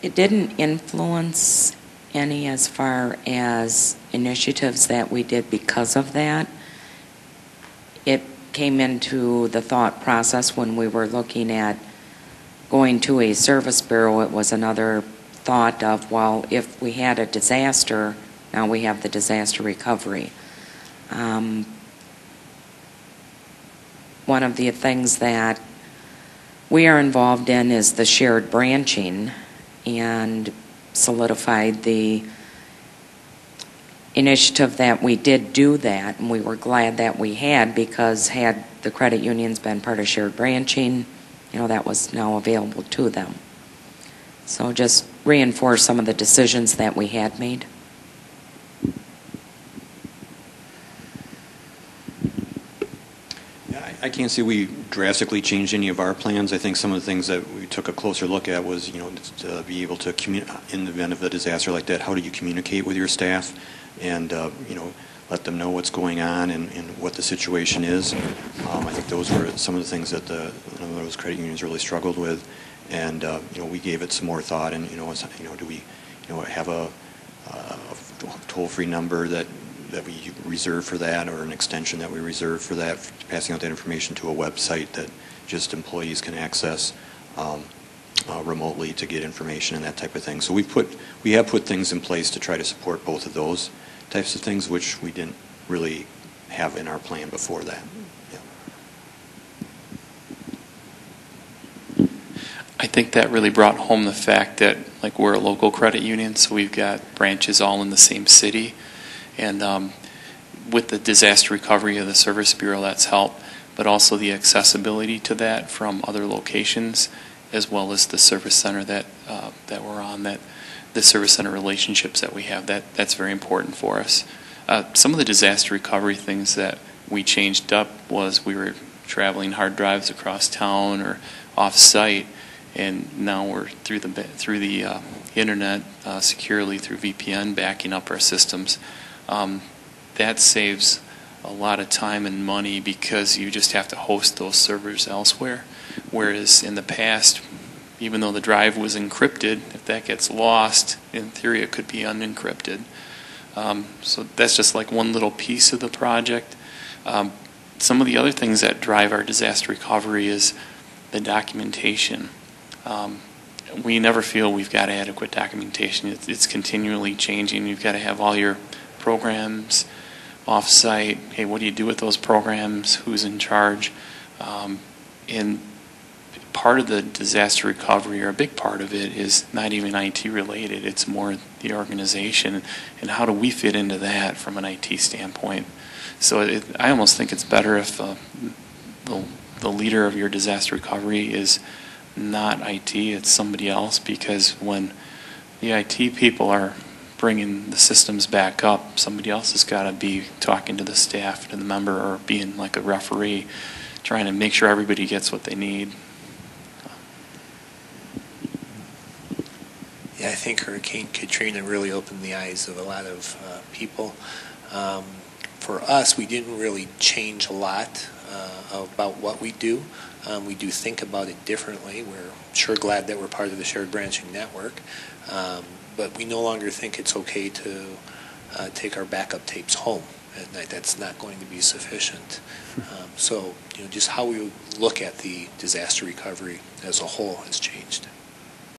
It didn't influence any as far as initiatives that we did because of that. It came into the thought process when we were looking at going to a service bureau. It was another thought of, well, if we had a disaster, now we have the disaster recovery. One of the things that we are involved in is the shared branching, and solidified the initiative that we did do that, and we were glad that we had, because had the credit unions been part of shared branching, that was now available to them. So just reinforce some of the decisions that we had made. I can't see we drastically changed any of our plans. I think some of the things that we took a closer look at was, to be able to in the event of a disaster like that, how do you communicate with your staff and, let them know what's going on and what the situation is. I think those were some of the things that those credit unions really struggled with, and we gave it some more thought. And do we have a toll-free number that we reserve for that, or an extension that we reserve for that, passing out that information to a website that just employees can access remotely to get information and that type of thing. So we have put things in place to try to support both of those types of things, which we didn't really have in our plan before that. Yeah. I think that really brought home the fact that, like, we're a local credit union, so we've got branches all in the same city. And with the disaster recovery of the Service Bureau, that's helped, but also the accessibility to that from other locations, as well as the service center that we're on, that the service center relationships that we have, that's very important for us. Some of the disaster recovery things that we changed up was we were traveling hard drives across town or off-site, and now we're through the internet securely through VPN backing up our systems. That saves a lot of time and money because you just have to host those servers elsewhere. Whereas in the past, even though the drive was encrypted, if that gets lost, in theory it could be unencrypted. So that's just like one little piece of the project. Some of the other things that drive our disaster recovery is the documentation. We never feel we've got adequate documentation. It's continually changing. You've got to have all your programs off-site. Hey, what do you do with those programs? Who's in charge? And part of the disaster recovery, or a big part of it, is not even IT related. It's more the organization and how do we fit into that from an IT standpoint. So I almost think it's better if the leader of your disaster recovery is not IT, it's somebody else, because when the IT people are bringing the systems back up, somebody else has got to be talking to the staff, to the member, or being like a referee, trying to make sure everybody gets what they need. Yeah, I think Hurricane Katrina really opened the eyes of a lot of people. For us, we didn't really change a lot about what we do. We do think about it differently. We're sure glad that we're part of the shared branching network, but we no longer think it's okay to take our backup tapes home at night. That's not going to be sufficient. So, just how we look at the disaster recovery as a whole has changed.